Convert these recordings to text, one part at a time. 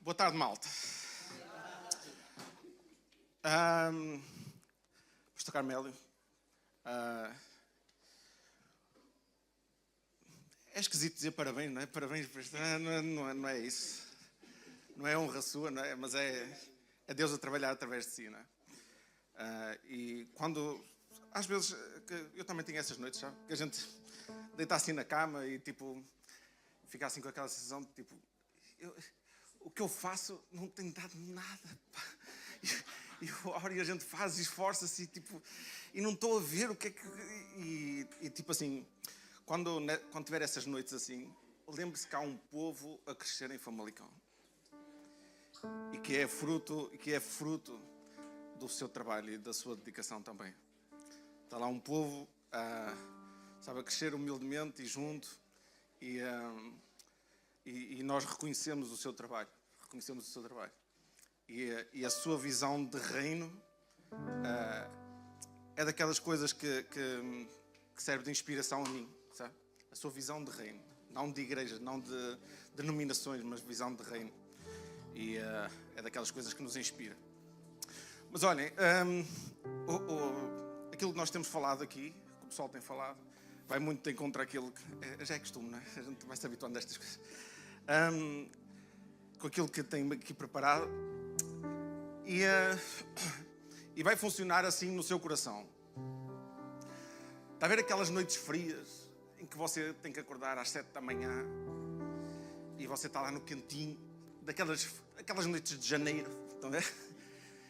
Boa tarde, malta. Pastor Carmélio, é esquisito dizer parabéns, não é? Parabéns por isto. Não é isso. Não é honra sua, não é? Mas é Deus a trabalhar através de si, não é? E quando, às vezes, eu também tenho essas noites, sabe? Que a gente deita assim na cama e tipo, fica assim com aquela sensação de tipo, o que eu faço não tem dado nada, pá. E eu oro e a gente faz e esforça-se e, tipo, e não estou a ver o que é que... E tipo assim, quando tiver essas noites assim, lembre-se que há um povo a crescer em Famalicão. E que é fruto do seu trabalho e da sua dedicação também. Está lá um povo a crescer humildemente e junto. E nós reconhecemos o seu trabalho. E a sua visão de reino é daquelas coisas que serve de inspiração a mim, sabe? A sua visão de reino. Não de igrejas, não de denominações, mas visão de reino. E é daquelas coisas que nos inspira. Mas olhem, aquilo que nós temos falado aqui, que o pessoal tem falado, vai muito de encontro àquilo que... Já é costume, não é? A gente vai se habituando a estas coisas. Com aquilo que tenho aqui preparado. E vai funcionar assim no seu coração. Está a ver aquelas noites frias em que você tem que acordar às 7 da manhã e você está lá no cantinho, aquelas noites de janeiro, estão a ver?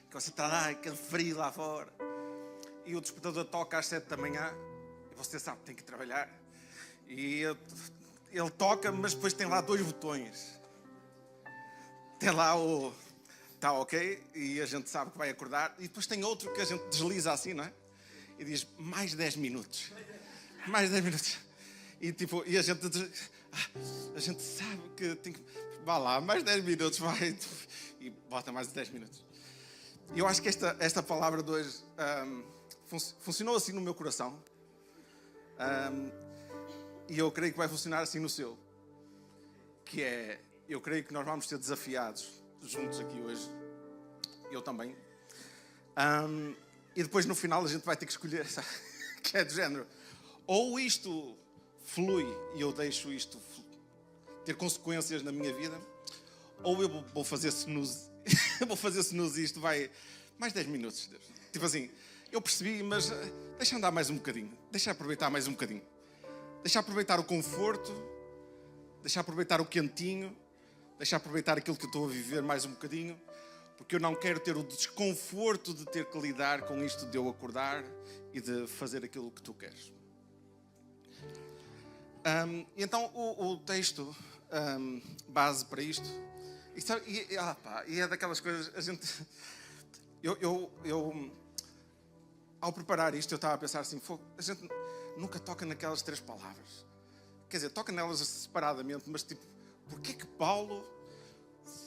Que você está lá, aquele frio lá fora, e o despertador toca às 7 da manhã e você sabe que tem que trabalhar. E ele toca, mas depois tem lá 2 botões. Tem lá o... Está ok, e a gente sabe que vai acordar. E depois tem outro que a gente desliza assim, não é? E diz, mais 10 minutos. Mais 10 minutos. E tipo, e a gente sabe que tem que... Vá lá, mais 10 minutos, vai. E bota mais 10 minutos. E eu acho que esta palavra de hoje funcionou assim no meu coração. E eu creio que vai funcionar assim no seu. Que é, eu creio que nós vamos ser desafiados juntos aqui hoje. Eu também. E depois no final a gente vai ter que escolher, sabe? Que é do género. Ou isto flui e eu deixo isto ter consequências na minha vida, ou eu vou fazer snooze. Vou fazer snooze e isto vai... Mais 10 minutos, Deus. Tipo assim, eu percebi, mas deixa andar mais um bocadinho. Deixa aproveitar mais um bocadinho. Deixa aproveitar o conforto. Deixa aproveitar o quentinho. Deixa aproveitar aquilo que eu estou a viver mais um bocadinho. Porque eu não quero ter o desconforto de ter que lidar com isto de eu acordar e de fazer aquilo que tu queres. Então o texto base para isto e é daquelas coisas, a gente... Eu ao preparar isto eu estava a pensar assim, a gente nunca toca naquelas 3 palavras. Quer dizer, toca nelas separadamente, mas tipo, porquê que Paulo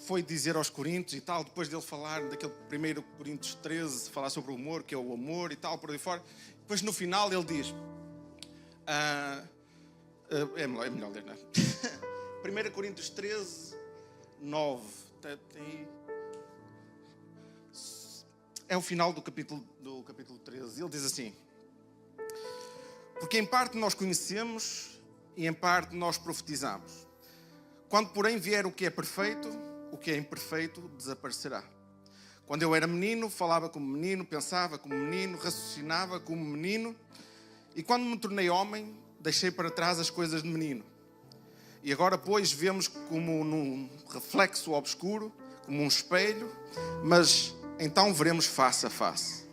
foi dizer aos Coríntios e tal, depois dele falar daquele 1 Coríntios 13, falar sobre o humor, que é o amor e tal, por aí fora. Depois no final ele diz, é melhor ler, não é? 1 Coríntios 13, 9, é o final do capítulo 13, ele diz assim, porque em parte nós conhecemos e em parte nós profetizamos. Quando porém vier o que é perfeito, o que é imperfeito desaparecerá. Quando eu era menino, falava como menino, pensava como menino, raciocinava como menino. E quando me tornei homem, deixei para trás as coisas de menino. E agora, pois, vemos como num reflexo obscuro, como um espelho, mas então veremos face a face.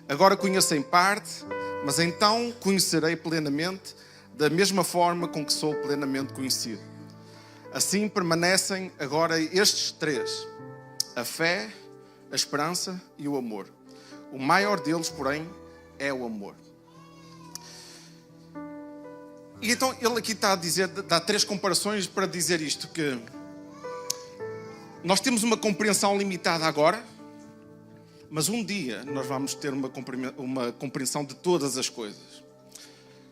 Agora conheço em parte, mas então conhecerei plenamente, da mesma forma com que sou plenamente conhecido. Assim permanecem agora estes 3, a fé, a esperança e o amor. O maior deles, porém, é o amor. E então ele aqui está a dizer, dá 3 comparações para dizer isto, que nós temos uma compreensão limitada agora, mas um dia nós vamos ter uma compreensão de todas as coisas.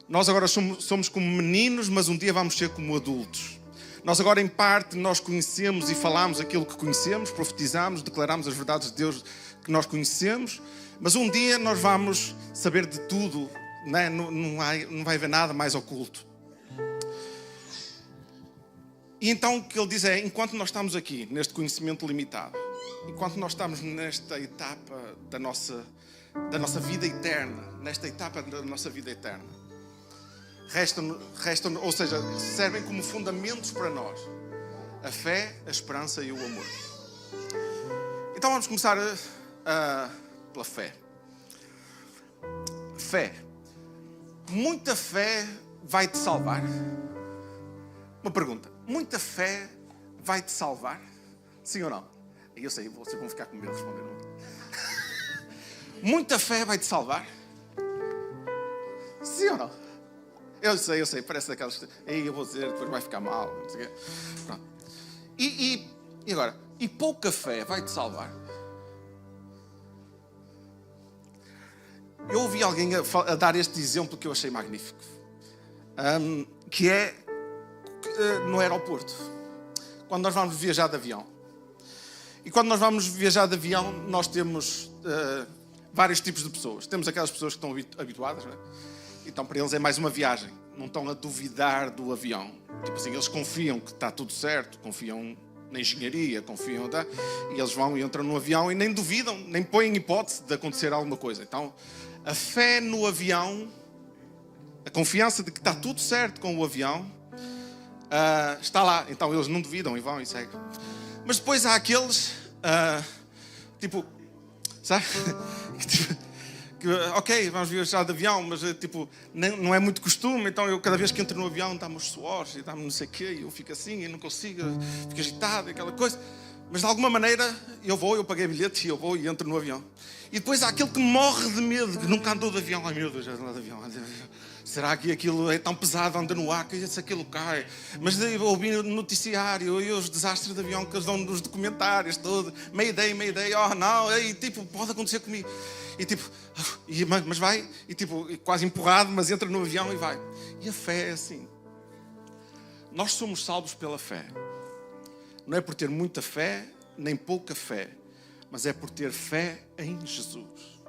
Nós agora somos como meninos, mas um dia vamos ser como adultos. Nós agora, em parte, nós conhecemos e falamos aquilo que conhecemos, profetizamos, declaramos as verdades de Deus que nós conhecemos, mas um dia nós vamos saber de tudo, né? Não vai haver nada mais oculto. E então o que ele diz é, enquanto nós estamos aqui, neste conhecimento limitado, enquanto nós estamos nesta etapa da nossa vida eterna, restam, ou seja, servem como fundamentos para nós a fé, a esperança e o amor. Então vamos começar pela fé. Fé. Muita fé vai te salvar? Uma pergunta. Muita fé vai te salvar? Sim ou não? Eu sei, vocês vão ficar com medo de responder. Muita fé vai te salvar? Sim ou não? Eu sei, parece daquelas... Ei, eu vou dizer, depois vai ficar mal. Não sei o quê. Pronto. E agora? E pouca fé vai te salvar? Eu ouvi alguém a dar este exemplo que eu achei magnífico. Que é no aeroporto. Quando nós vamos viajar de avião. E quando nós vamos viajar de avião, nós temos vários tipos de pessoas. Temos aquelas pessoas que estão habituadas, não é? Então para eles é mais uma viagem. Não estão a duvidar do avião. Tipo assim, eles confiam que está tudo certo, confiam na engenharia, confiam, tá? E eles vão e entram no avião e nem duvidam, nem põem hipótese de acontecer alguma coisa. Então, a fé no avião, a confiança de que está tudo certo com o avião, está lá. Então eles não duvidam e vão e seguem. Mas depois há aqueles, tipo, sabe? Ok, vamos viajar de avião, mas tipo, não é muito costume, então eu cada vez que entro no avião dá-me os suores e dá-me não sei o quê, e eu fico assim, e não consigo, fico agitado, aquela coisa. Mas de alguma maneira eu paguei bilhete e eu vou e entro no avião. E depois há aquele que morre de medo, que nunca andou de avião. Ai meu Deus, já andou de avião. Será que aquilo é tão pesado, anda no ar, que se aquilo cai? Mas eu ouvi no noticiário e os desastres de avião que eles dão nos documentários, todo. Mayday, oh não, e tipo, pode acontecer comigo. E tipo, mas vai, e tipo, quase empurrado, mas entra no avião e vai. E a fé é assim. Nós somos salvos pela fé. Não é por ter muita fé, nem pouca fé, mas é por ter fé em Jesus.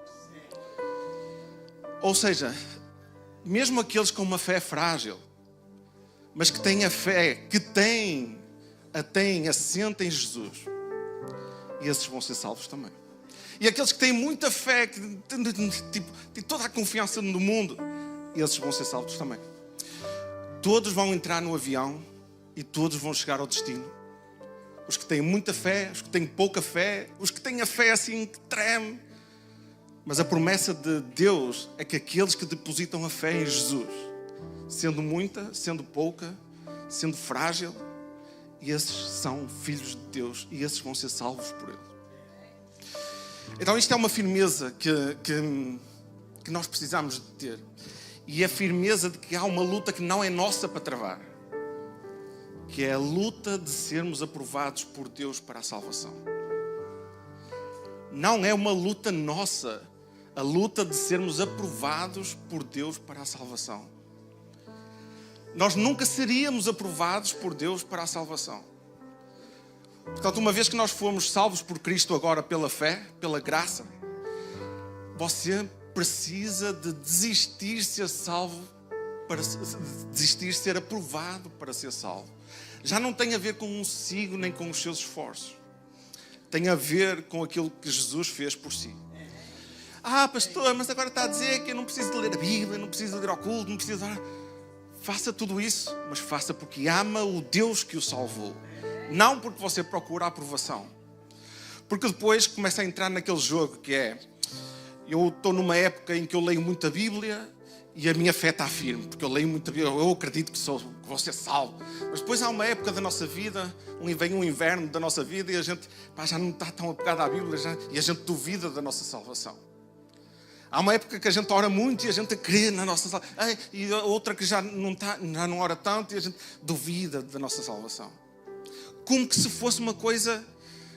Ou seja, mesmo aqueles com uma fé frágil, mas que têm a fé, assenta em Jesus, e esses vão ser salvos também. E aqueles que têm muita fé, que têm toda a confiança no mundo, esses vão ser salvos também. Todos vão entrar no avião e todos vão chegar ao destino. Os que têm muita fé, os que têm pouca fé, os que têm a fé assim que treme. Mas a promessa de Deus é que aqueles que depositam a fé em Jesus, sendo muita, sendo pouca, sendo frágil, esses são filhos de Deus e esses vão ser salvos por Ele. Então isto é uma firmeza que nós precisamos de ter. E a firmeza de que há uma luta que não é nossa para travar. Que é a luta de sermos aprovados por Deus para a salvação. Não é uma luta nossa, a luta de sermos aprovados por Deus para a salvação. Nós nunca seríamos aprovados por Deus para a salvação. Portanto, uma vez que nós fomos salvos por Cristo agora pela fé, pela graça, você precisa de desistir de ser salvo, desistir de ser aprovado para ser salvo. Já não tem a ver com um sigo nem com os seus esforços. Tem a ver com aquilo que Jesus fez por si. Pastor, mas agora está a dizer que eu não preciso de ler a Bíblia, não preciso de ler ao culto, não preciso de... Faça tudo isso, mas faça porque ama o Deus que o salvou. Não porque você procura a aprovação. Porque depois começa a entrar naquele jogo que é... Eu estou numa época em que eu leio muita Bíblia e a minha fé está firme, porque eu leio muita Bíblia, eu acredito que vou ser salvo. Mas depois há uma época da nossa vida, vem um inverno da nossa vida e a gente já não está tão apegado à Bíblia e a gente duvida da nossa salvação. Há uma época que a gente ora muito e a gente crê na nossa salvação. E outra que já não ora tanto e a gente duvida da nossa salvação. Como que se fosse uma coisa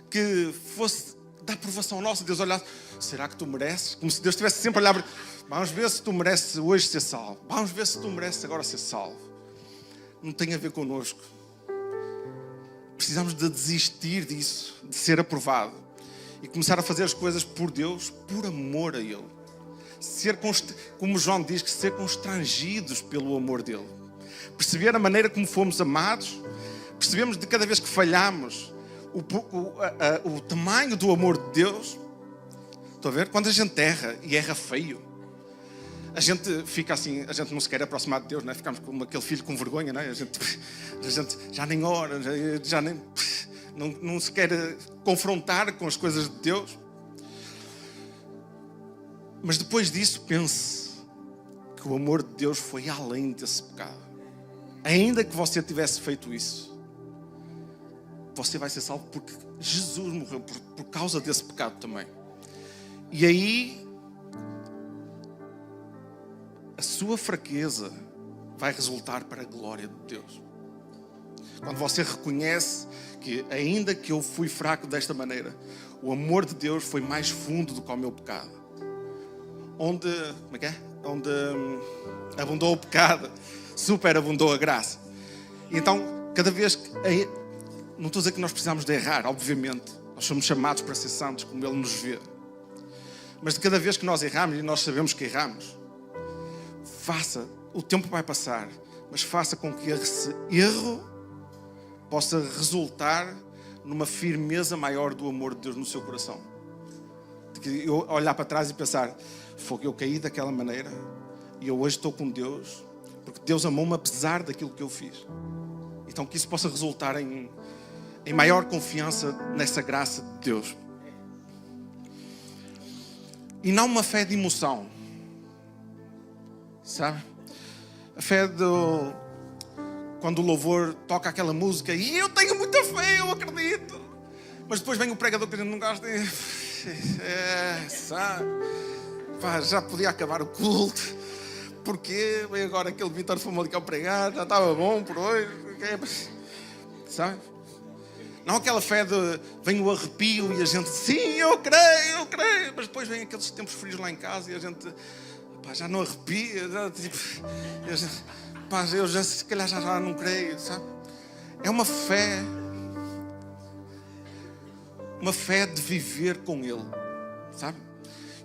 que fosse da aprovação nossa. Deus olhasse, será que tu mereces? Como se Deus estivesse sempre a olhar, vamos ver se tu mereces hoje ser salvo. Vamos ver se tu mereces agora ser salvo. Não tem a ver connosco. precisamos de desistir disso, de ser aprovado e começar a fazer as coisas por Deus, por amor a Ele. Como João diz, que ser constrangidos pelo amor dEle. Perceber a maneira como fomos amados, percebemos de cada vez que falhamos o tamanho do amor de Deus. Estão a ver? Quando a gente erra, e erra feio, a gente fica assim, a gente não se quer aproximar de Deus, não é? Ficamos como aquele filho com vergonha, não é? A gente já nem ora, já nem, não se quer confrontar com as coisas de Deus. Mas depois disso, pense que o amor de Deus foi além desse pecado. Ainda que você tivesse feito isso, você vai ser salvo porque Jesus morreu por causa desse pecado também. E aí, a sua fraqueza vai resultar para a glória de Deus. Quando você reconhece que, ainda que eu fui fraco desta maneira, o amor de Deus foi mais fundo do que o meu pecado. Onde abundou o pecado, superabundou a graça. Então, cada vez que... Não estou a dizer que nós precisamos de errar, obviamente. Nós somos chamados para ser santos, como Ele nos vê. Mas de cada vez que nós erramos, e nós sabemos que erramos, o tempo vai passar, mas faça com que esse erro possa resultar numa firmeza maior do amor de Deus no seu coração. De que eu olhar para trás e pensar, eu caí daquela maneira e eu hoje estou com Deus, porque Deus amou-me apesar daquilo que eu fiz. Então que isso possa resultar em maior confiança nessa graça de Deus. E não uma fé de emoção. Sabe? A fé quando o louvor toca aquela música e eu tenho muita fé, eu acredito. Mas depois vem o pregador que não gosta e... sabe? Já podia acabar o culto. Porquê? Vem agora aquele Vítor Famalicão pregar, já estava bom por hoje. Sabe? Não aquela fé de vem o arrepio e a gente, sim, eu creio. Mas depois vem aqueles tempos frios lá em casa e a gente, já não arrepia. Eu já se calhar já não creio, sabe? É uma fé de viver com Ele, sabe?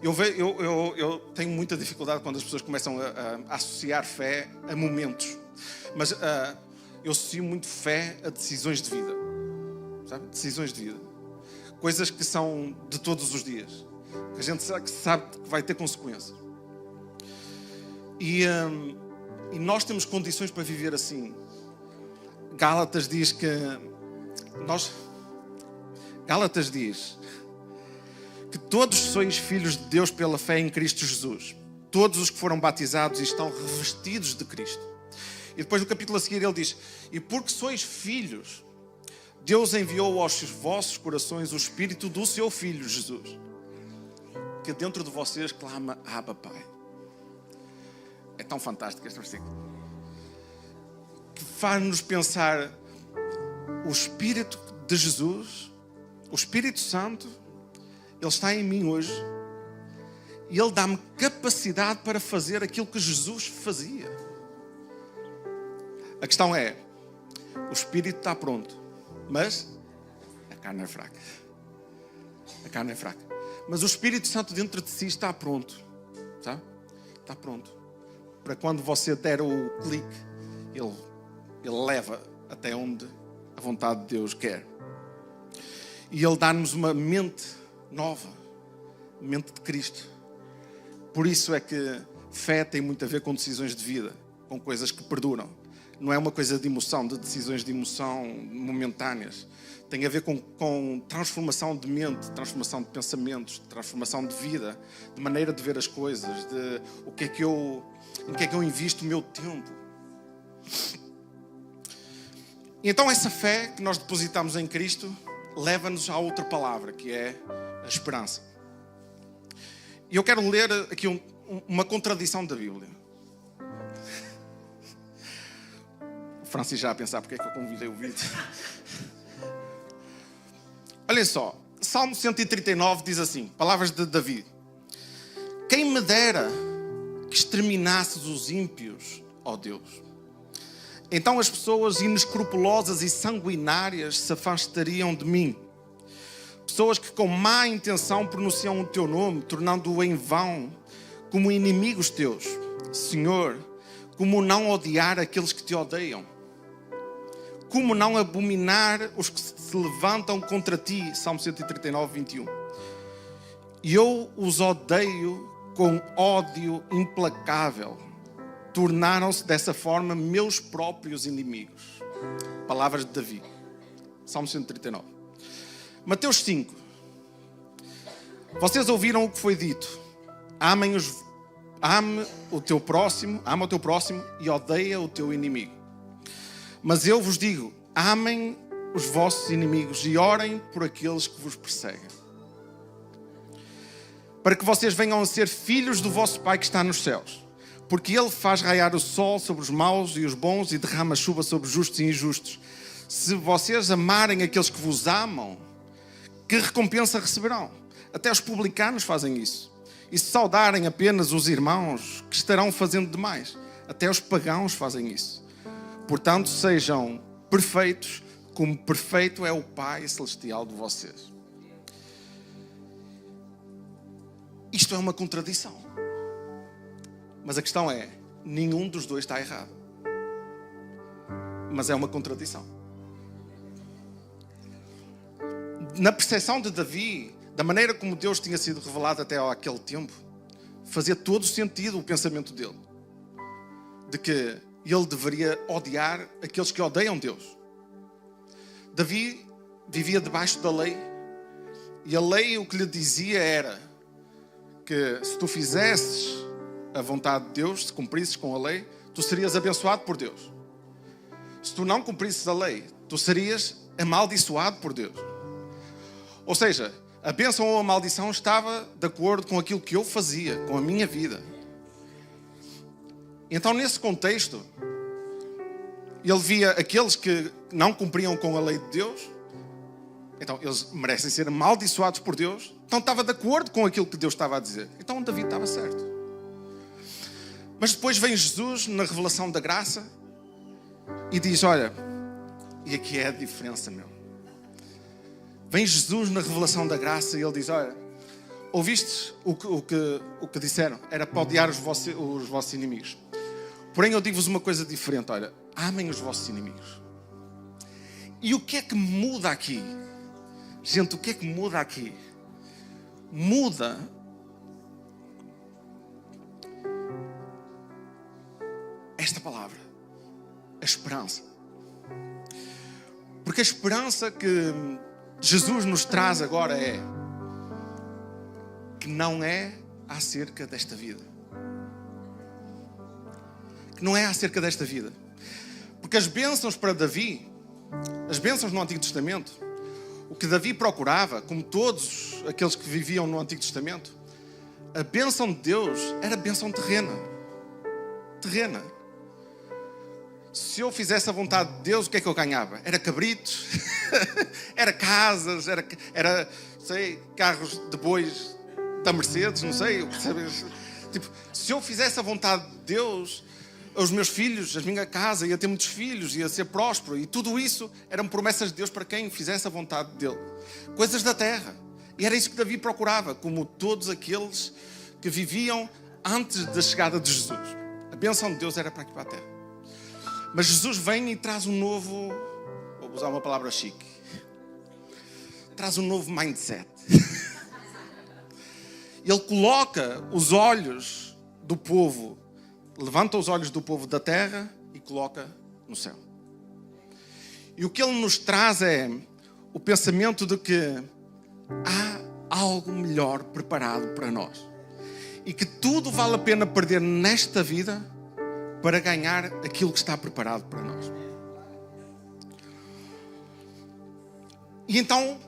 Eu tenho muita dificuldade quando as pessoas começam a associar fé a momentos. Mas eu associo muito fé a decisões de vida. Sabe? Decisões de vida. Coisas que são de todos os dias. Que a gente sabe que vai ter consequências. E nós temos condições para viver assim. Gálatas diz que todos sois filhos de Deus pela fé em Cristo Jesus. Todos os que foram batizados e estão revestidos de Cristo. E depois no capítulo a seguir ele diz, e porque sois filhos, Deus enviou aos vossos corações o Espírito do seu Filho Jesus, que dentro de vocês clama, Abba, Pai. É tão fantástico este versículo. Que faz-nos pensar o Espírito de Jesus, o Espírito Santo, Ele está em mim hoje e Ele dá-me capacidade para fazer aquilo que Jesus fazia. A questão é, o Espírito está pronto, mas a carne é fraca. A carne é fraca. Mas o Espírito Santo dentro de si está pronto. Sabe? Está pronto. Para quando você der o clique, Ele leva até onde a vontade de Deus quer. E Ele dá-nos uma mente nova. Mente de Cristo. Por isso é que fé tem muito a ver com decisões de vida. Com coisas que perduram. Não é uma coisa de emoção, de decisões de emoção momentâneas. Tem a ver com transformação de mente, transformação de pensamentos, transformação de vida, de maneira de ver as coisas, de em que é que eu invisto o meu tempo. E então essa fé que nós depositamos em Cristo leva-nos a outra palavra, que é a esperança. E eu quero ler aqui uma contradição da Bíblia. O Francis já a pensar porque é que eu convidei o Vítor. Olhem só, Salmo 139 diz assim, palavras de Davi. Quem me dera que exterminasses os ímpios, ó Deus, então as pessoas inescrupulosas e sanguinárias se afastariam de mim. Pessoas que com má intenção pronunciam o teu nome, tornando-o em vão como inimigos teus. Senhor, como não odiar aqueles que te odeiam? Como não abominar os que se levantam contra ti? Salmo 139, 21. E eu os odeio com ódio implacável. Tornaram-se dessa forma meus próprios inimigos. Palavras de Davi. Salmo 139. Mateus 5. Vocês ouviram o que foi dito. Ame o teu próximo, ama o teu próximo e odeia o teu inimigo. Mas eu vos digo, amem os vossos inimigos e orem por aqueles que vos perseguem. Para que vocês venham a ser filhos do vosso Pai que está nos céus. Porque Ele faz raiar o sol sobre os maus e os bons e derrama chuva sobre os justos e injustos. Se vocês amarem aqueles que vos amam, que recompensa receberão? Até os publicanos fazem isso. E se saudarem apenas os irmãos, que estarão fazendo demais? Até os pagãos fazem isso. Portanto, sejam perfeitos, como perfeito é o Pai Celestial de vocês. Isto é uma contradição. Mas a questão é, nenhum dos dois está errado. Mas é uma contradição. Na percepção de Davi, da maneira como Deus tinha sido revelado até aquele tempo, fazia todo sentido o pensamento dele. De que ele deveria odiar aqueles que odeiam Deus. Davi vivia debaixo da lei. E a lei o que lhe dizia era que se tu fizesses a vontade de Deus, se cumprisses com a lei, tu serias abençoado por Deus. Se tu não cumprisses a lei, tu serias amaldiçoado por Deus. Ou seja, a bênção ou a maldição estava de acordo com aquilo que eu fazia, com a minha vida. Então, nesse contexto, ele via aqueles que não cumpriam com a lei de Deus, então eles merecem ser amaldiçoados por Deus, então estava de acordo com aquilo que Deus estava a dizer. Então Davi estava certo. Mas depois vem Jesus na revelação da graça e diz, olha, e aqui é a diferença, meu. Vem Jesus na revelação da graça e ele diz, olha, ouviste o que disseram? Era para odiar os vossos inimigos. Porém eu digo-vos uma coisa diferente, olha, amem os vossos inimigos. E o que é que muda aqui? Gente, o que é que muda aqui? Muda esta palavra, a esperança. Porque a esperança que Jesus nos traz agora é que não é acerca desta vida. Que não é acerca desta vida. Porque as bênçãos para Davi, as bênçãos no Antigo Testamento, o que Davi procurava, como todos aqueles que viviam no Antigo Testamento, a bênção de Deus era bênção terrena. Terrena. Se eu fizesse a vontade de Deus, o que é que eu ganhava? Era cabritos, era casas, era sei, carros de bois da Mercedes, não sei. Tipo, se eu fizesse a vontade de Deus, os meus filhos, a minha casa, ia ter muitos filhos, ia ser próspero. E tudo isso eram promessas de Deus para quem fizesse a vontade dele. Coisas da terra. E era isso que Davi procurava, como todos aqueles que viviam antes da chegada de Jesus. A bênção de Deus era para aqui para a terra. Mas Jesus vem e traz um novo, vou usar uma palavra chique, traz um novo mindset. Ele coloca os olhos do povo, levanta os olhos do povo da terra e coloca no céu. E o que ele nos traz é o pensamento de que há algo melhor preparado para nós. E que tudo vale a pena perder nesta vida para ganhar aquilo que está preparado para nós. E então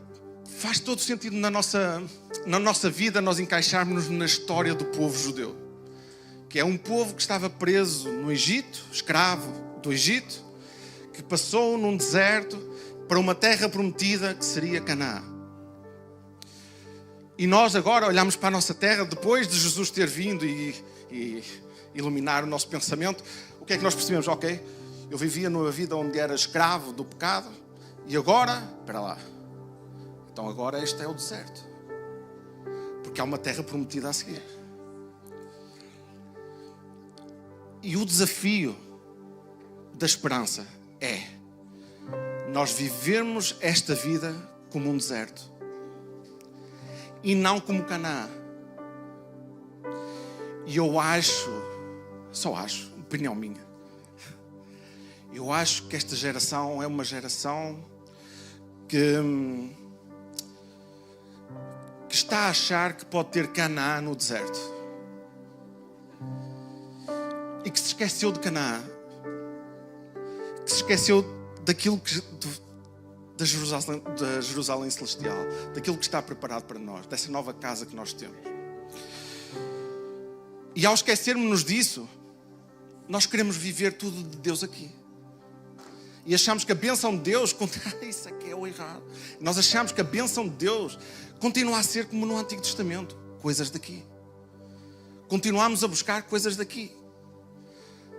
faz todo sentido na nossa vida nós encaixarmos na história do povo judeu, que é um povo que estava preso no Egito, escravo do Egito, que passou num deserto para uma terra prometida que seria Canaã. E nós agora olhamos para a nossa terra, depois de Jesus ter vindo e iluminar o nosso pensamento, o que é que nós percebemos? Ok, Eu vivia numa vida onde era escravo do pecado e agora, espera lá, então agora este é o deserto. Porque há uma terra prometida a seguir. E o desafio da esperança é nós vivermos esta vida como um deserto e não como Canaã. E eu só acho, opinião minha, eu acho que esta geração é uma geração que está a achar que pode ter Canaã no deserto e que se esqueceu de Canaã, que se esqueceu daquilo da Jerusalém Celestial, daquilo que está preparado para nós, dessa nova casa que nós temos. E ao esquecermos-nos disso, nós queremos viver tudo de Deus aqui. E achamos que a bênção de Deus, isso aqui é o errado. Nós achamos que a bênção de Deus continua a ser como no Antigo Testamento, coisas daqui. Continuamos a buscar coisas daqui.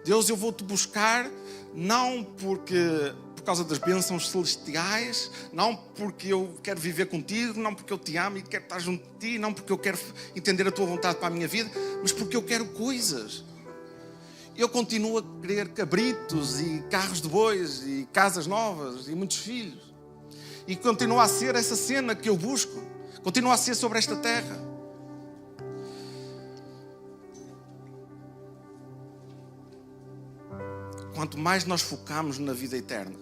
Deus, eu vou-te buscar não por causa das bênçãos celestiais, não porque eu quero viver contigo, não porque eu te amo e quero estar junto de ti, não porque eu quero entender a tua vontade para a minha vida, mas porque eu quero coisas. Eu continuo a querer cabritos e carros de bois e casas novas e muitos filhos. E continua a ser essa cena que eu busco. Continua a ser sobre esta terra. Quanto mais nós focamos na vida eterna,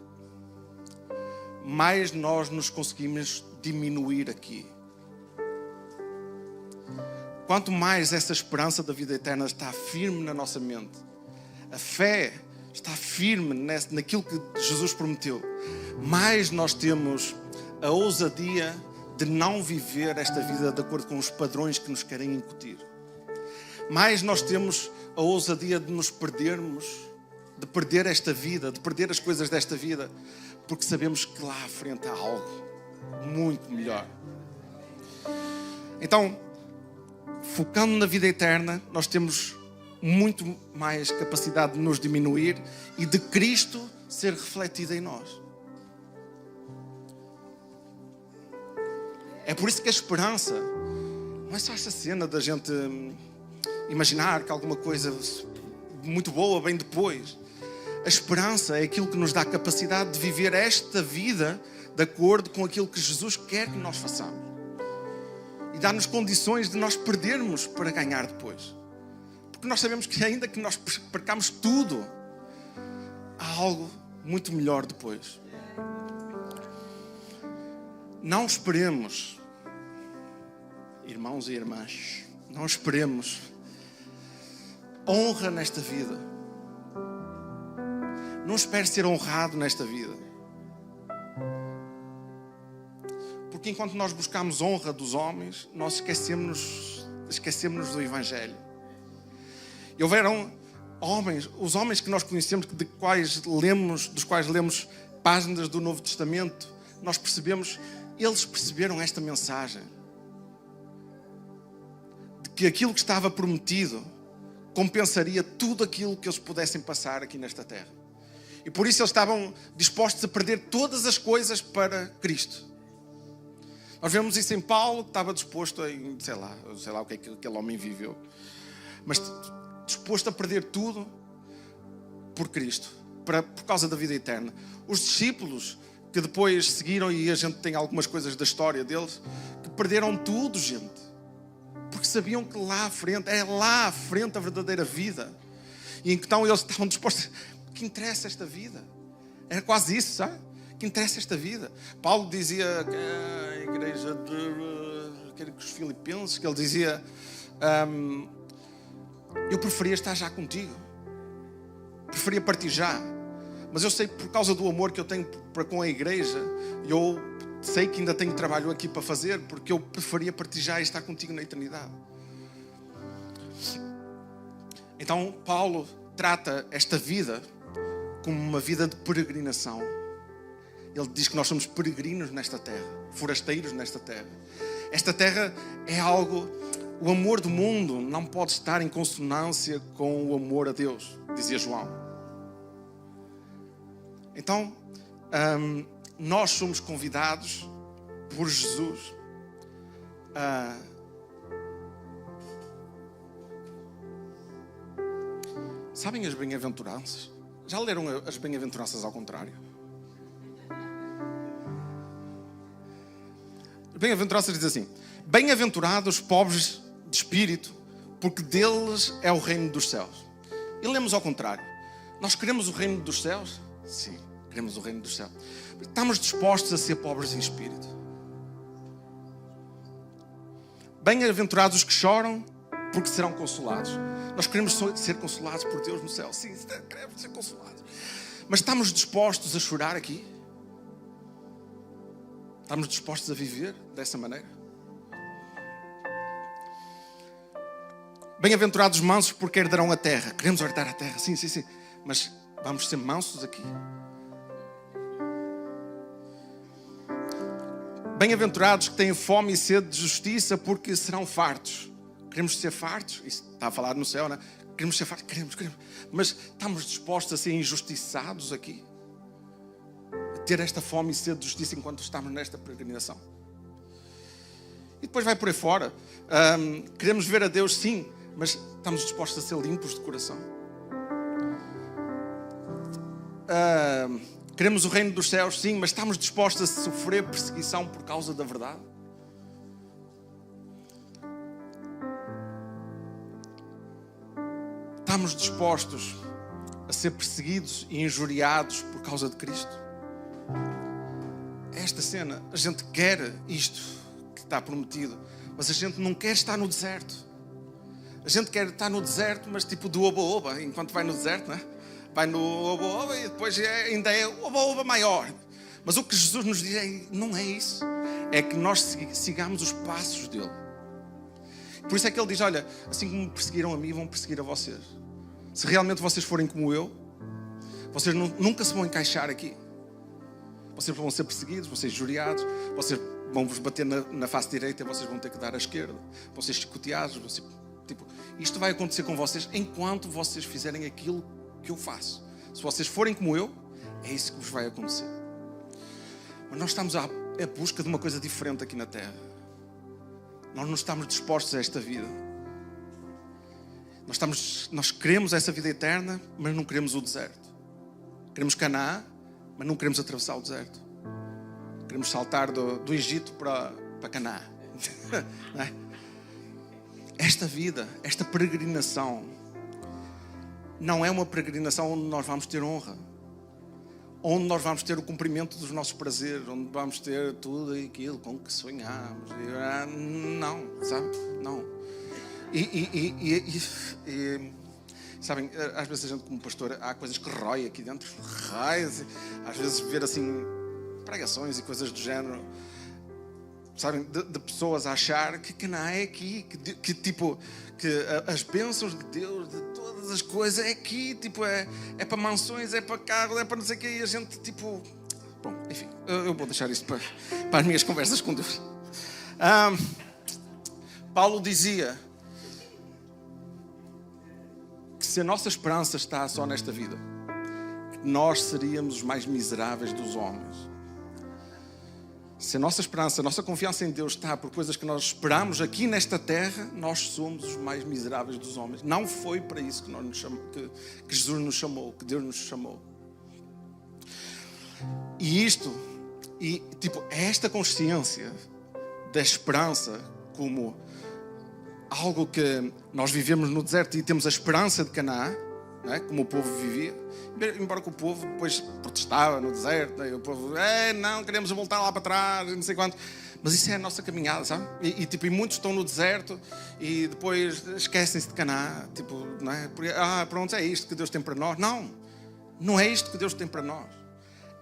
mais nós nos conseguimos diminuir aqui. Quanto mais essa esperança da vida eterna está firme na nossa mente, a fé está firme naquilo que Jesus prometeu, mais nós temos a ousadia de não viver esta vida de acordo com os padrões que nos querem incutir. Mais nós temos a ousadia de nos perdermos, de perder esta vida, de perder as coisas desta vida, porque sabemos que lá à frente há algo muito melhor. Então, focando na vida eterna, nós temos muito mais capacidade de nos diminuir e de Cristo ser refletido em nós. É por isso que a esperança não é só essa cena da gente imaginar que alguma coisa muito boa vem depois. A esperança é aquilo que nos dá a capacidade de viver esta vida de acordo com aquilo que Jesus quer que nós façamos. E dá-nos condições de nós perdermos para ganhar depois. Porque nós sabemos que ainda que nós percamos tudo, há algo muito melhor depois. Não esperemos, irmãos e irmãs, não esperemos honra nesta vida. Não espere ser honrado nesta vida. Porque enquanto nós buscamos honra dos homens, nós esquecemos do Evangelho. E houveram homens, os homens que nós conhecemos, dos quais lemos páginas do Novo Testamento, nós percebemos, eles perceberam esta mensagem. De que aquilo que estava prometido compensaria tudo aquilo que eles pudessem passar aqui nesta terra. E por isso eles estavam dispostos a perder todas as coisas para Cristo. Nós vemos isso em Paulo, que estava disposto a, sei lá o que é que aquele homem viveu. Mas disposto a perder tudo por Cristo, por causa da vida eterna. Os discípulos que depois seguiram, e a gente tem algumas coisas da história deles, que perderam tudo, gente. Porque sabiam que lá à frente, é lá à frente a verdadeira vida. E então eles estavam dispostos... Que interessa esta vida? Era quase isso, sabe? Que interessa esta vida? Paulo dizia que a igreja dos Filipenses, que ele dizia eu preferia estar já contigo, preferia partir já, mas eu sei que por causa do amor que eu tenho para com a igreja, eu sei que ainda tenho trabalho aqui para fazer, porque eu preferia partir já e estar contigo na eternidade. Então Paulo trata esta vida como uma vida de peregrinação. Ele diz que nós somos peregrinos nesta terra, forasteiros nesta terra. Esta terra é algo... O amor do mundo não pode estar em consonância com o amor a Deus, dizia João. Então, nós somos convidados por Jesus a sabem as bem-aventuranças? Já leram as bem-aventuranças ao contrário? As bem-aventuranças diz assim: bem-aventurados os pobres de espírito, porque deles é o reino dos céus. E lemos ao contrário. Nós queremos o reino dos céus? Sim, queremos o reino dos céus. Estamos dispostos a ser pobres em espírito. Bem-aventurados os que choram, porque serão consolados. Nós queremos ser consolados por Deus no céu. Sim, queremos ser consolados. Mas estamos dispostos a chorar aqui? Estamos dispostos a viver dessa maneira? Bem-aventurados os mansos, porque herdarão a terra. Queremos herdar a terra, sim. Mas vamos ser mansos aqui? Bem-aventurados que têm fome e sede de justiça, porque serão fartos. Queremos ser fartos? Isso está a falar no céu, não é? Queremos ser fartos? Queremos. Mas estamos dispostos a ser injustiçados aqui? A ter esta fome e sede de justiça enquanto estamos nesta peregrinação? E depois vai por aí fora. Queremos ver a Deus, sim, mas estamos dispostos a ser limpos de coração? Queremos o reino dos céus, sim, mas estamos dispostos a sofrer perseguição por causa da verdade? Estamos dispostos a ser perseguidos e injuriados por causa de Cristo? Esta cena, a gente quer isto que está prometido, mas a gente não quer estar no deserto. A gente quer estar no deserto, mas tipo do oba-oba, enquanto vai no deserto, não é? Vai no oba-oba e depois ainda é o oba-oba maior. Mas o que Jesus nos diz não é isso. É que nós sigamos os passos dele. Por isso é que ele diz, olha, assim como me perseguiram a mim, vão perseguir a vocês. Se realmente vocês forem como eu, vocês nunca se vão encaixar aqui. Vocês vão ser perseguidos, vão ser injuriados, vocês vão vos bater na face direita e vocês vão ter que dar à esquerda. Vão ser chicoteados, vão ser, isto vai acontecer com vocês enquanto vocês fizerem aquilo que eu faço. Se vocês forem como eu, é isso que vos vai acontecer. Mas nós estamos à busca de uma coisa diferente aqui na Terra. Nós não estamos dispostos a esta vida. Nós queremos essa vida eterna, mas não queremos o deserto. Queremos Canaã, mas não queremos atravessar o deserto. Queremos saltar do Egito para Canaã. Não é? Esta vida, esta peregrinação, não é uma peregrinação onde nós vamos ter honra, onde nós vamos ter o cumprimento dos nossos prazeres, onde vamos ter tudo aquilo com que sonhamos. Não, sabe? Não. Sabem, às vezes a gente como pastor, há coisas que rói aqui dentro, às vezes ver assim pregações e coisas do género, sabem, de pessoas a achar que Canaã é aqui, que as bênçãos de Deus, de todas as coisas é aqui, é para mansões, é para carros, é para não sei o quê, e a gente bom, enfim, eu vou deixar isso para as minhas conversas com Deus. Paulo dizia que se a nossa esperança está só nesta vida, nós seríamos os mais miseráveis dos homens. Se a nossa esperança, a nossa confiança em Deus está por coisas que nós esperamos aqui nesta terra, nós somos os mais miseráveis dos homens. Não foi para isso que Jesus nos chamou, que Deus nos chamou. E esta consciência da esperança como algo que nós vivemos no deserto e temos a esperança de Canaã, não é? Como o povo vivia, embora que o povo depois protestava no deserto, né? E o povo, não, queremos voltar lá para trás, não sei quanto. Mas isso é a nossa caminhada, sabe? E muitos estão no deserto e depois esquecem-se de Canaã, não é? Porque, pronto, é isto que Deus tem para nós. Não é isto que Deus tem para nós.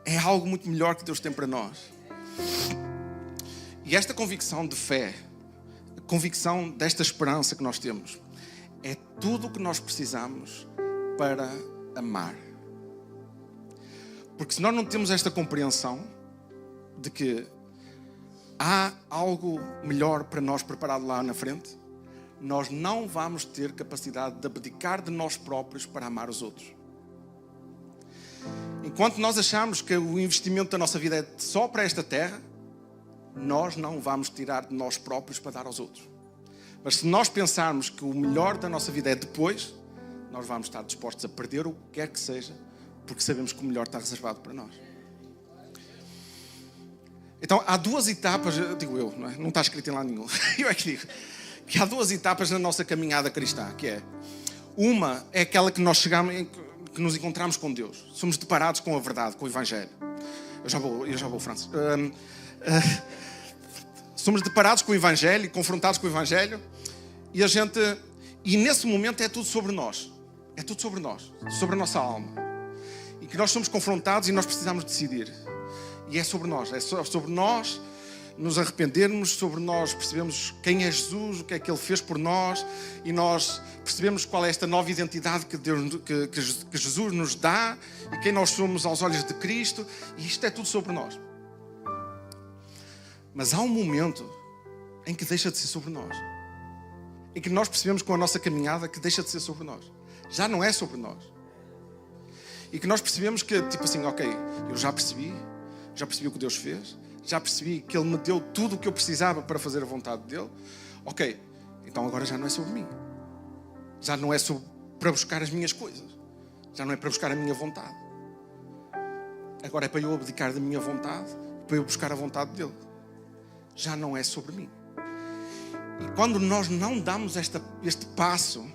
É algo muito melhor que Deus tem para nós. E esta convicção de fé, a convicção desta esperança que nós temos, é tudo o que nós precisamos para amar. Porque se nós não temos esta compreensão de que há algo melhor para nós preparado lá na frente, nós não vamos ter capacidade de abdicar de nós próprios para amar os outros. enquanto nós achamos que o investimento da nossa vida é só para esta terra, nós não vamos tirar de nós próprios para dar aos outros. Mas se nós pensarmos que o melhor da nossa vida é depois, nós vamos estar dispostos a perder o que quer que seja, porque sabemos que o melhor está reservado para nós. Então, há duas etapas, digo eu, não é? Não está escrito em lá nenhum, eu é que digo, que há duas etapas na nossa caminhada cristã, que é, uma é aquela que nós chegamos, que nos encontramos com Deus, somos deparados com a verdade, com o Evangelho. Eu já vou, Francis. Somos deparados com o Evangelho, confrontados com o Evangelho, e nesse momento é tudo sobre nós. É tudo sobre nós, sobre a nossa alma. E que nós somos confrontados e nós precisamos decidir. E é sobre nós nos arrependermos, sobre nós percebemos quem é Jesus, o que é que Ele fez por nós, e nós percebemos qual é esta nova identidade que Jesus nos dá, e quem nós somos aos olhos de Cristo, e isto é tudo sobre nós. Mas há um momento em que deixa de ser sobre nós. Em que nós percebemos com a nossa caminhada que deixa de ser sobre nós. Já não é sobre nós. E que nós percebemos que, tipo assim, ok, eu já percebi o que Deus fez, já percebi que Ele me deu tudo o que eu precisava para fazer a vontade dEle. Ok, então agora já não é sobre mim. Já não é para buscar as minhas coisas. Já não é para buscar a minha vontade. Agora é para eu abdicar da minha vontade, para eu buscar a vontade dEle. Já não é sobre mim. E quando nós não damos este passo,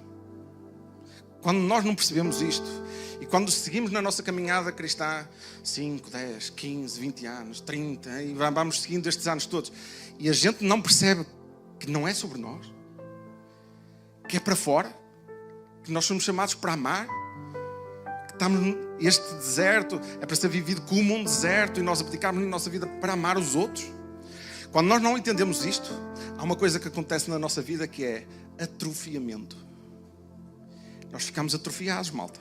quando nós não percebemos isto, e quando seguimos na nossa caminhada cristã 5, 10, 15, 20 anos, 30, e vamos seguindo estes anos todos, e a gente não percebe que não é sobre nós, que é para fora, que nós somos chamados para amar, que estamos este deserto é para ser vivido como um deserto, e nós abdicarmos na nossa vida para amar os outros. Quando nós não entendemos isto, há uma coisa que acontece na nossa vida que é atrofiamento. Nós ficamos atrofiados, malta.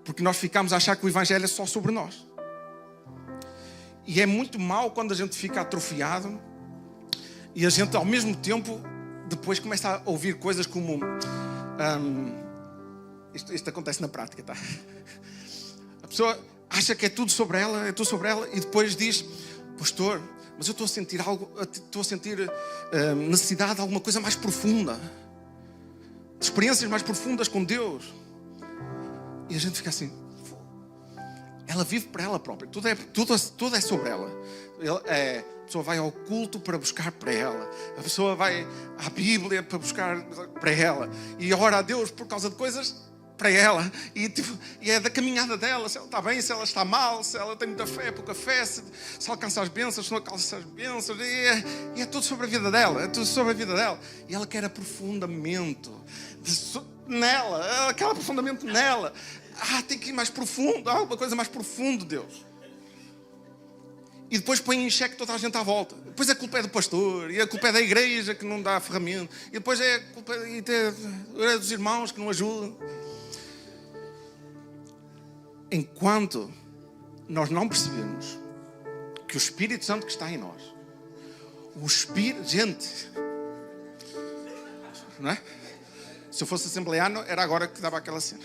Porque nós ficamos a achar que o Evangelho é só sobre nós. E é muito mau quando a gente fica atrofiado e a gente, ao mesmo tempo, depois começa a ouvir coisas como... Isto acontece na prática, tá? A pessoa acha que é tudo sobre ela, e depois diz: pastor, mas eu estou a sentir necessidade de alguma coisa mais profunda, de experiências mais profundas com Deus. E a gente fica assim, ela vive para ela própria, tudo é sobre ela. A pessoa vai ao culto para buscar para ela, a pessoa vai à Bíblia para buscar para ela, e ora a Deus por causa de coisas para ela, e é da caminhada dela, se ela está bem, se ela está mal, se ela tem muita fé, pouca fé, se alcança as bênçãos, se não alcança as bênçãos, e é tudo sobre a vida dela, e ela quer aprofundamento nela, ela quer aprofundamento nela. Tem que ir mais profundo, há alguma coisa mais profunda, Deus. E depois põe em xeque toda a gente à volta. Depois a culpa é do pastor, e a culpa é da igreja que não dá ferramenta, e depois é a culpa é dos irmãos que não ajudam. Enquanto nós não percebemos que o Espírito Santo que está em nós, gente, não é? Se eu fosse assembleano, era agora que dava aquela cena.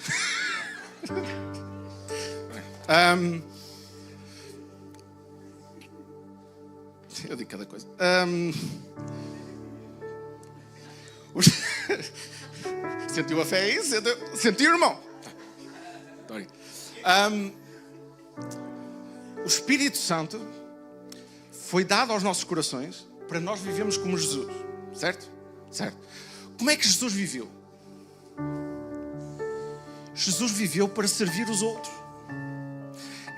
Eu digo cada coisa. Sentiu a fé aí? Sentiu, irmão? O Espírito Santo foi dado aos nossos corações para nós vivermos como Jesus, certo? Certo. Como é que Jesus viveu? Jesus viveu para servir os outros.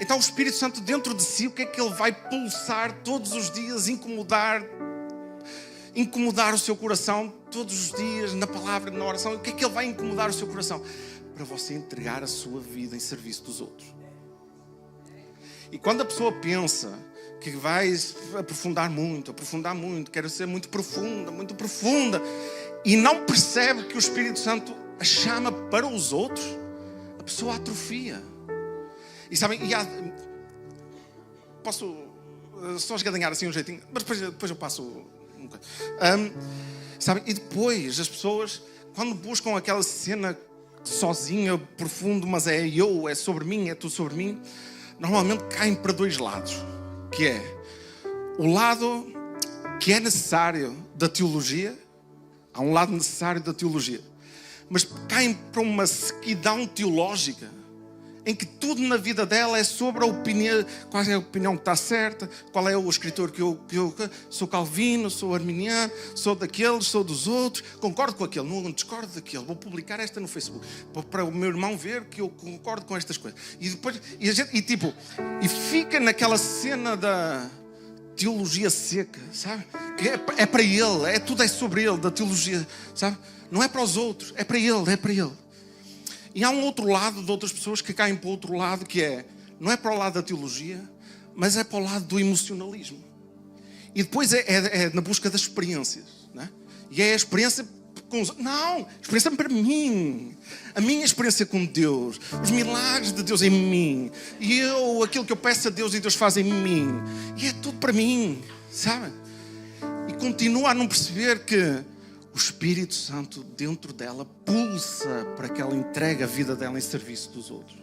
Então o Espírito Santo dentro de si, o que é que ele vai pulsar todos os dias, incomodar o seu coração todos os dias na palavra, na oração? O que é que ele vai incomodar o seu coração? Para você entregar a sua vida em serviço dos outros. E quando a pessoa pensa que vai aprofundar muito, quero ser muito profunda, e não percebe que o Espírito Santo a chama para os outros, a pessoa atrofia. E sabem, posso só esgadanhar assim um jeitinho, mas depois eu passo sabem, e depois as pessoas, quando buscam aquela cena sozinho, profundo, mas é eu, é sobre mim, é tu sobre mim, normalmente caem para dois lados, que é o lado que é necessário da teologia, há um lado necessário da teologia, mas caem para uma sequidão teológica, em que tudo na vida dela é sobre a opinião, qual é a opinião que está certa, qual é o escritor que eu sou calvino, sou arminiano, sou daqueles, sou dos outros, concordo com aquele, não discordo daquele, vou publicar esta no Facebook, para o meu irmão ver que eu concordo com estas coisas. E depois, e fica naquela cena da teologia seca, sabe? Que é para ele, tudo é sobre ele, da teologia, sabe? Não é para os outros, é para ele, é para ele. E há um outro lado de outras pessoas que caem para o outro lado, que não é para o lado da teologia, mas é para o lado do emocionalismo. E depois é na busca das experiências, não é? E é a experiência com os... Não, a experiência para mim. A minha experiência com Deus, os milagres de Deus em mim, e aquilo que eu peço a Deus e Deus faz em mim, e é tudo para mim, sabe? E continua a não perceber que o Espírito Santo dentro dela pulsa para que ela entregue a vida dela em serviço dos outros.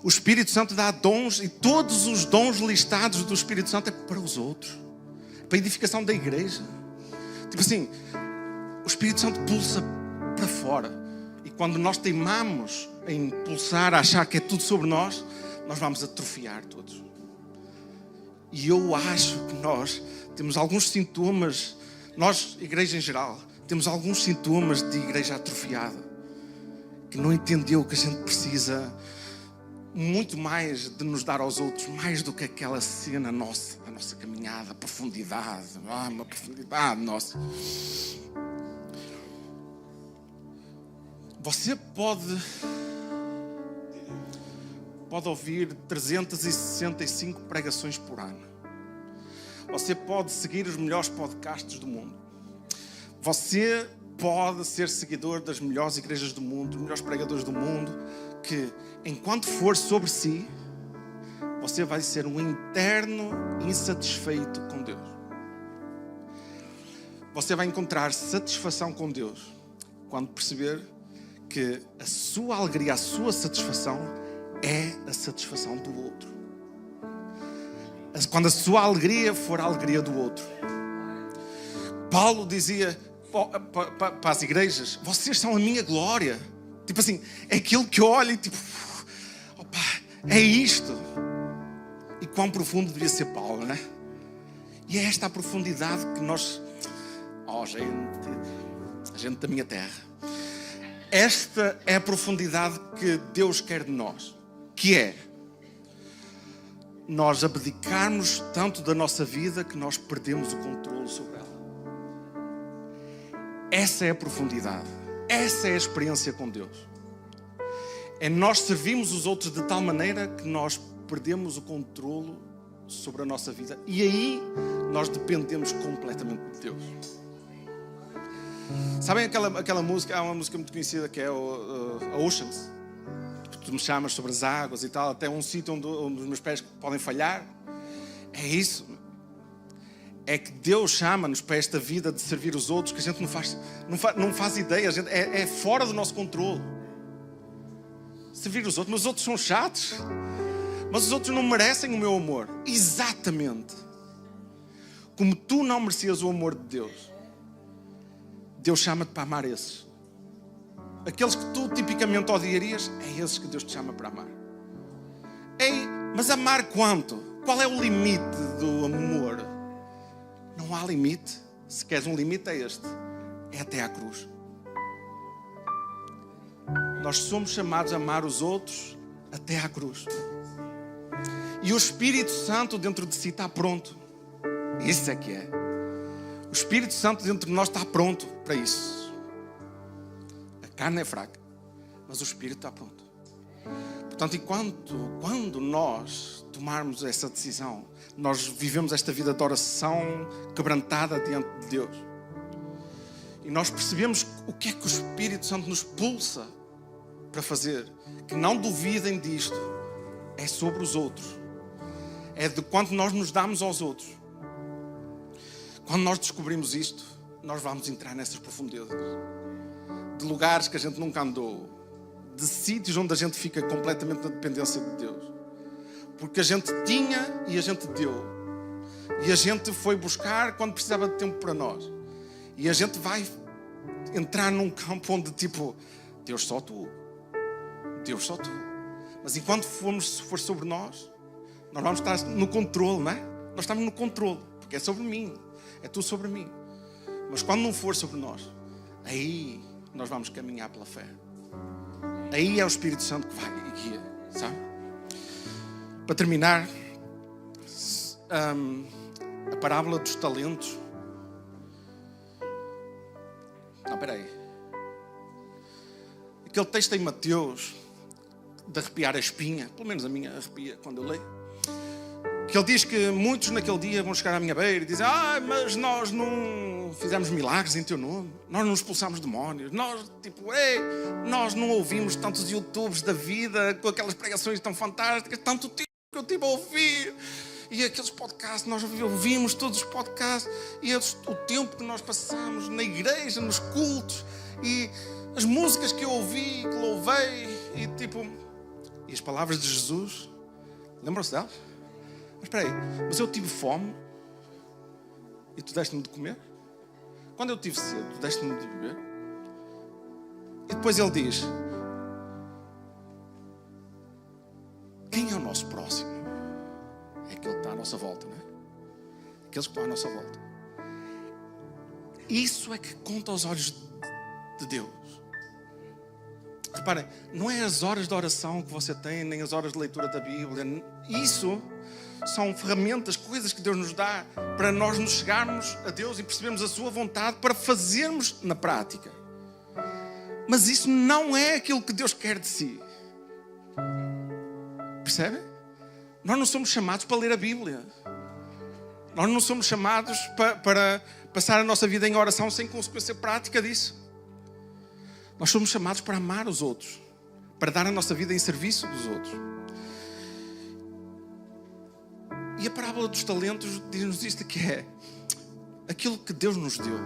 O Espírito Santo dá dons, e todos os dons listados do Espírito Santo é para os outros, para a edificação da igreja. Tipo assim, o Espírito Santo pulsa para fora, e quando nós teimamos em pulsar, a achar que é tudo sobre nós vamos atrofiar todos. E eu acho que nós temos alguns sintomas. Nós, igreja em geral, temos alguns sintomas de igreja atrofiada, que não entendeu que a gente precisa muito mais de nos dar aos outros, mais do que aquela cena nossa, a nossa caminhada, a profundidade, uma profundidade nossa. Você pode ouvir 365 pregações por ano. Você pode seguir os melhores podcasts do mundo. Você pode ser seguidor das melhores igrejas do mundo, dos melhores pregadores do mundo, que enquanto for sobre si, você vai ser um interno insatisfeito com Deus. Você vai encontrar satisfação com Deus quando perceber que a sua alegria, a sua satisfação é a satisfação do outro. Quando a sua alegria for a alegria do outro. Paulo dizia para as igrejas: vocês são a minha glória. Tipo assim, é aquilo que olha e tipo, opa, é isto. E quão profundo devia ser Paulo, não é? E é esta a profundidade que nós, a gente da minha terra, esta é a profundidade que Deus quer de nós, que é nós abdicarmos tanto da nossa vida que nós perdemos o controle sobre ela. Essa é a profundidade. Essa é a experiência com Deus. É nós servirmos os outros de tal maneira que nós perdemos o controle sobre a nossa vida. E aí nós dependemos completamente de Deus. Sabem aquela música? Há uma música muito conhecida que é a Oceans. Tu me chamas sobre as águas e tal, até um sítio onde os meus pés podem falhar. É isso. É que Deus chama-nos para esta vida de servir os outros que a gente não faz ideia, a gente, é fora do nosso controle. Servir os outros, mas os outros são chatos. Mas os outros não merecem o meu amor. Exatamente. Como tu não merecias o amor de Deus, Deus chama-te para amar esses. Aqueles que tu tipicamente odiarias, é esses que Deus te chama para amar. Ei, mas amar quanto? Qual é o limite do amor? Não há limite. Se queres um limite, é este. É até à cruz. Nós somos chamados a amar os outros até à cruz. E o Espírito Santo dentro de si está pronto. Isso é que é. O Espírito Santo dentro de nós está pronto para isso. A carne é fraca, mas o Espírito está pronto. Portanto, quando nós tomarmos essa decisão, nós vivemos esta vida de oração quebrantada diante de Deus. E nós percebemos o que é que o Espírito Santo nos pulsa para fazer. Que não duvidem disto. É sobre os outros. É de quanto nós nos damos aos outros. Quando nós descobrimos isto, nós vamos entrar nessas profundezas. de lugares que a gente nunca andou, de sítios onde a gente fica completamente na dependência de Deus. Porque a gente tinha e a gente deu. E a gente foi buscar quando precisava de tempo para nós. E a gente vai entrar num campo onde tipo, Deus só tu. Deus só tu. Mas enquanto for sobre nós vamos estar no controle, não é? Nós estamos no controle, porque é sobre mim. É tu sobre mim. Mas quando não for sobre nós, aí nós vamos caminhar pela fé. Aí é o Espírito Santo que vai e guia, sabe? Para terminar, a parábola dos talentos. Não, espera aí. Aquele texto em Mateus, de arrepiar a espinha, pelo menos a minha arrepia quando eu leio, que ele diz que muitos naquele dia vão chegar à minha beira e dizem: mas nós não fizemos milagres em teu nome, nós não expulsamos demónios, nós não ouvimos tantos YouTubes da vida com aquelas pregações tão fantásticas, tanto tempo que eu tive a ouvir, e aqueles podcasts, nós ouvimos todos os podcasts, e o tempo que nós passamos na igreja, nos cultos, e as músicas que eu ouvi, que louvei, e as palavras de Jesus, lembram-se delas? Mas espera aí, mas eu tive fome e tu deste-me de comer? Quando eu tive sede, tu deste-me de beber? E depois ele diz: quem é o nosso próximo? É aquele que está à nossa volta, não é? Aqueles que estão à nossa volta. Isso é que conta aos olhos de Deus. Reparem, não é as horas de oração que você tem, nem as horas de leitura da Bíblia. Isso são ferramentas, coisas que Deus nos dá para nós nos chegarmos a Deus e percebermos a sua vontade para fazermos na prática. Mas isso não é aquilo que Deus quer de si. Percebem? Nós não somos chamados para ler a Bíblia. Nós não somos chamados para passar a nossa vida em oração sem consequência prática disso. Nós somos chamados para amar os outros, para dar a nossa vida em serviço dos outros. E a parábola dos talentos diz-nos isto, que é aquilo que Deus nos deu.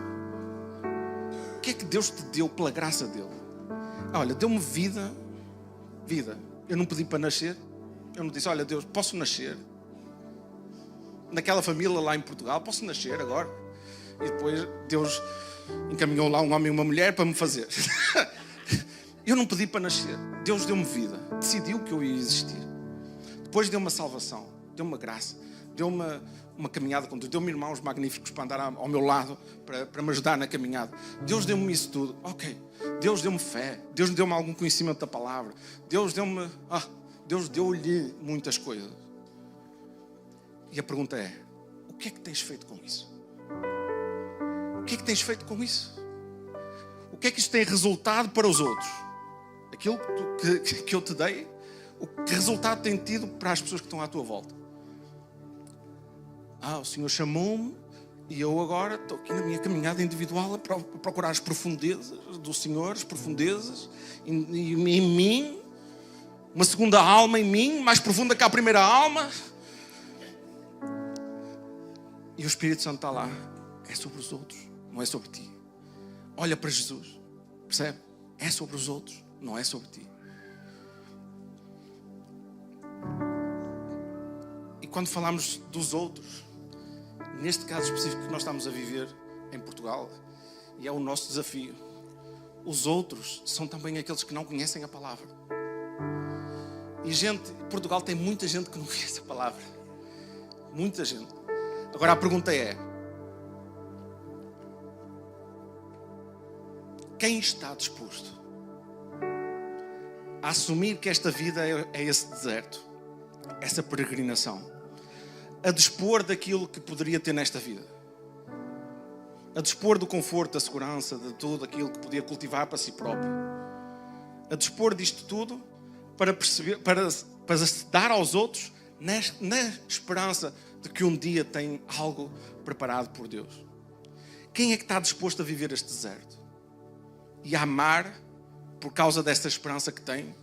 O que é que Deus te deu pela graça dele? Olha, deu-me vida. Eu não pedi para nascer. Eu não disse: olha Deus, posso nascer naquela família lá em Portugal, posso nascer agora. E depois Deus encaminhou lá um homem e uma mulher para me fazer. Eu não pedi para nascer. Deus deu-me vida, decidiu que eu ia existir. Depois deu-me a salvação, deu-me uma graça, deu-me uma caminhada com Deus, deu-me irmãos magníficos para andar ao meu lado, para me ajudar na caminhada. Deus deu-me isso tudo. Ok, Deus deu-me fé, Deus deu-me algum conhecimento da palavra, Deus deu-lhe muitas coisas. E a pergunta é: o que é que tens feito com isso? O que é que tens feito com isso? O que é que isto tem resultado para os outros? Aquilo que eu te dei, que resultado tem tido para as pessoas que estão à tua volta? O Senhor chamou-me e eu agora estou aqui na minha caminhada individual a procurar as profundezas do Senhor, as profundezas em mim, uma segunda alma em mim, mais profunda que a primeira alma. E o Espírito Santo está lá. É sobre os outros, não é sobre ti. Olha para Jesus, percebe? É sobre os outros, não é sobre ti. E quando falamos dos outros, neste caso específico que nós estamos a viver em Portugal, e é o nosso desafio, os outros são também aqueles que não conhecem a palavra. E Portugal tem muita gente que não conhece a palavra. Muita gente. Agora a pergunta é: quem está disposto a assumir que esta vida é esse deserto, essa peregrinação, a dispor daquilo que poderia ter nesta vida, a dispor do conforto, da segurança, de tudo aquilo que podia cultivar para si próprio, a dispor disto tudo para perceber, para dar aos outros na esperança de que um dia tem algo preparado por Deus? Quem é que está disposto a viver este deserto e a amar por causa desta esperança que tem,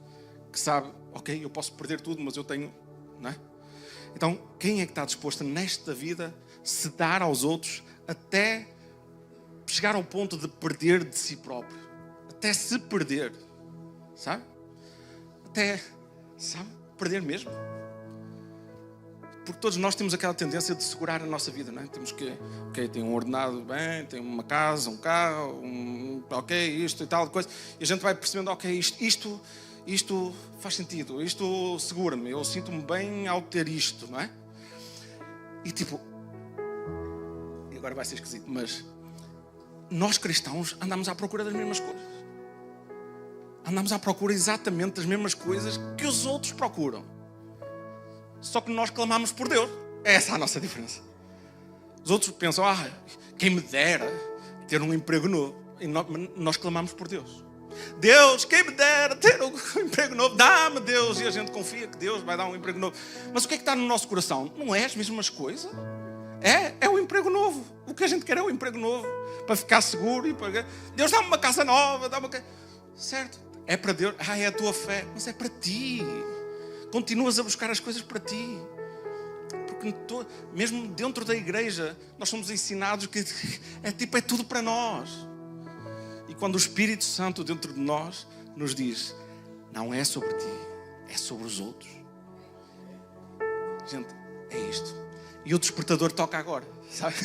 que sabe: ok, eu posso perder tudo, mas eu tenho, não é? Então, quem é que está disposto nesta vida se dar aos outros até chegar ao ponto de perder de si próprio, até se perder, sabe? Até, sabe, perder mesmo. Porque todos nós temos aquela tendência de segurar a nossa vida, não é? Temos que, tem um ordenado bem, tem uma casa, um carro, isto e tal, coisa. E a gente vai percebendo, isto faz sentido, isto segura-me, eu sinto-me bem ao ter isto, não é? E agora vai ser esquisito, mas nós cristãos andamos à procura das mesmas coisas. Andamos à procura exatamente das mesmas coisas que os outros procuram. Só que nós clamamos por Deus. Essa é a nossa diferença. Os outros pensam, quem me dera ter um emprego novo. E nós clamamos por Deus. Deus, quem me dera ter um emprego novo. Dá-me, Deus. E a gente confia que Deus vai dar um emprego novo. Mas o que é que está no nosso coração? Não é as mesmas coisas? É o emprego novo. O que a gente quer é o emprego novo. Para ficar seguro. Deus, dá-me uma casa nova. Certo? É para Deus. É a tua fé. Mas é para ti. Continuas a buscar as coisas para ti. Porque mesmo dentro da igreja, nós somos ensinados que é tudo para nós. E quando o Espírito Santo dentro de nós nos diz, não é sobre ti, é sobre os outros. Gente, é isto. E o despertador toca agora, sabe?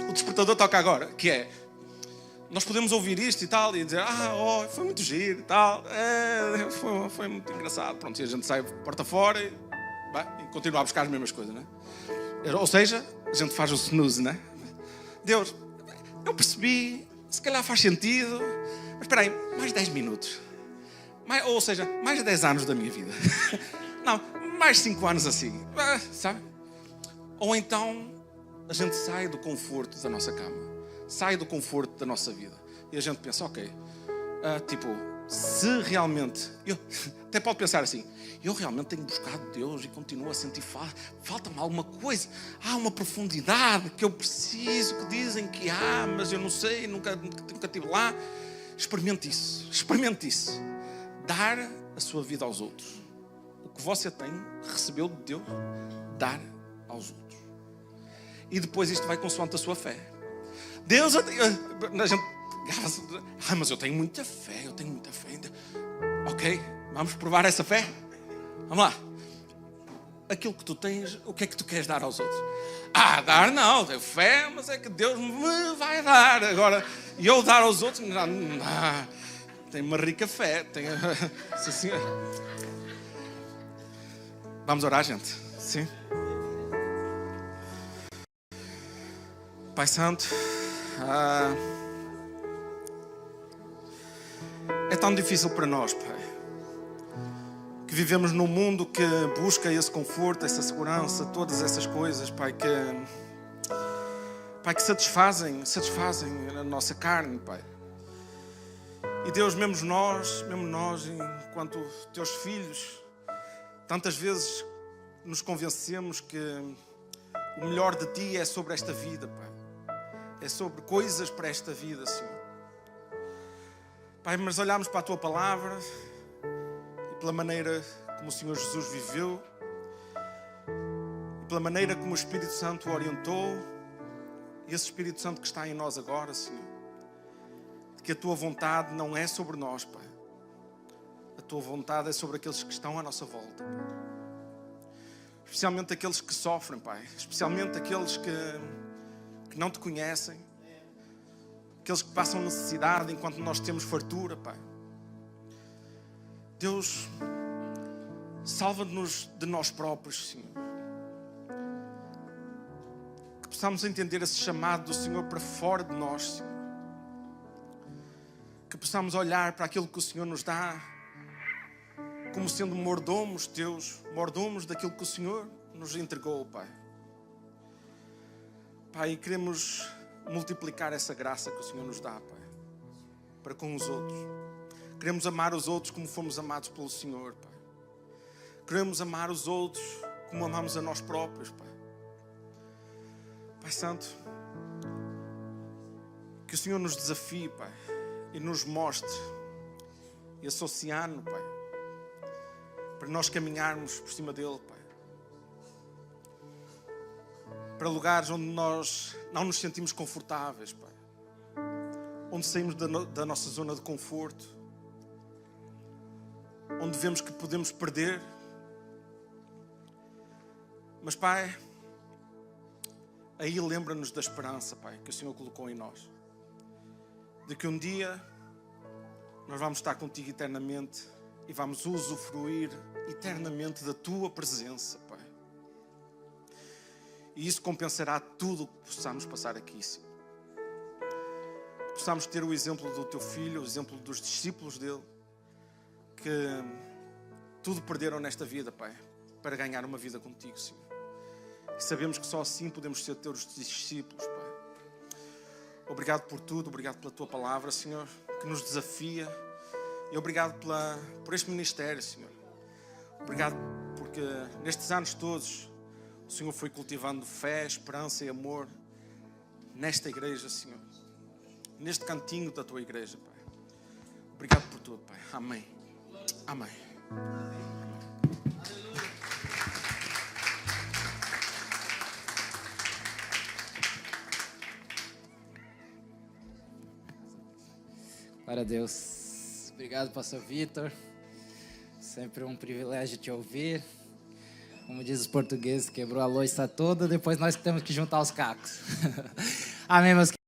O despertador toca agora, que é, nós podemos ouvir isto e tal e dizer, foi muito giro e tal, foi muito engraçado. Pronto, e a gente sai porta fora e continua a buscar as mesmas coisas, não é? Ou seja, a gente faz o snooze, não é? Deus, eu percebi, se calhar faz sentido, mas espera aí, mais 10 minutos. Ou seja, mais 10 anos da minha vida. Não, mais 5 anos assim, sabe? Ou então, a gente sai do conforto da nossa cama. Sai do conforto da nossa vida. E a gente pensa, se realmente... Até pode pensar assim, eu realmente tenho buscado Deus e continuo a sentir falta-me alguma coisa. Há uma profundidade que eu preciso, que dizem que há, mas eu não sei, nunca estive lá. Experimente isso. Dar a sua vida aos outros. O que você recebeu de Deus, dar aos outros. E depois isto vai consoante a sua fé. Deus, a gente, mas eu tenho muita fé ainda. Ok, vamos provar essa fé? Vamos lá. Aquilo que tu tens, o que é que tu queres dar aos outros? Dar não, tenho fé, mas é que Deus me vai dar. Agora, e eu dar aos outros, tenho uma rica fé. Assim, vamos orar, gente? Sim. Pai Santo, é tão difícil para nós, Pai, que vivemos num mundo que busca esse conforto, essa segurança, todas essas coisas, Pai, que satisfazem a nossa carne, Pai. E Deus, mesmo nós, enquanto teus filhos, tantas vezes nos convencemos que o melhor de ti é sobre esta vida, Pai. É sobre coisas para esta vida, Senhor. Pai, mas olhamos para a Tua Palavra e pela maneira como o Senhor Jesus viveu e pela maneira como o Espírito Santo o orientou, e esse Espírito Santo que está em nós agora, Senhor, de que a Tua vontade não é sobre nós, Pai. A Tua vontade é sobre aqueles que estão à nossa volta, Pai. Especialmente aqueles que sofrem, Pai. Especialmente aqueles que não Te conhecem. Aqueles que passam necessidade enquanto nós temos fartura, Pai. Deus, salva-nos de nós próprios, Senhor. Que possamos entender esse chamado do Senhor para fora de nós, Senhor. Que possamos olhar para aquilo que o Senhor nos dá como sendo mordomos teus, mordomos daquilo que o Senhor nos entregou, Pai. Pai, queremos multiplicar essa graça que o Senhor nos dá, Pai, para com os outros. Queremos amar os outros como fomos amados pelo Senhor, Pai. Queremos amar os outros como amamos a nós próprios, Pai. Pai Santo, que o Senhor nos desafie, Pai, e nos mostre esse oceano, Pai, para nós caminharmos por cima dele, Pai. Para lugares onde nós não nos sentimos confortáveis, Pai. onde saímos da nossa zona de conforto, onde vemos que podemos perder. Mas, Pai, aí lembra-nos da esperança, Pai, que o Senhor colocou em nós. De que um dia nós vamos estar contigo eternamente e vamos usufruir eternamente da Tua presença, Pai. E isso compensará tudo o que possamos passar aqui, Senhor. Que possamos ter o exemplo do Teu Filho, o exemplo dos discípulos dele, que tudo perderam nesta vida, Pai, para ganhar uma vida contigo, Senhor. E sabemos que só assim podemos ser Teus discípulos, Pai. Obrigado por tudo, obrigado pela Tua palavra, Senhor, que nos desafia. E obrigado por este ministério, Senhor. Obrigado porque nestes anos todos o Senhor foi cultivando fé, esperança e amor nesta igreja, Senhor. Neste cantinho da Tua igreja, Pai. Obrigado por tudo, Pai. Amém. Amém. Glória a Deus. Obrigado, pastor Vitor. Sempre um privilégio te ouvir. Como diz os portugueses, quebrou a louça toda, depois nós temos que juntar os cacos. Amém, meus queridos.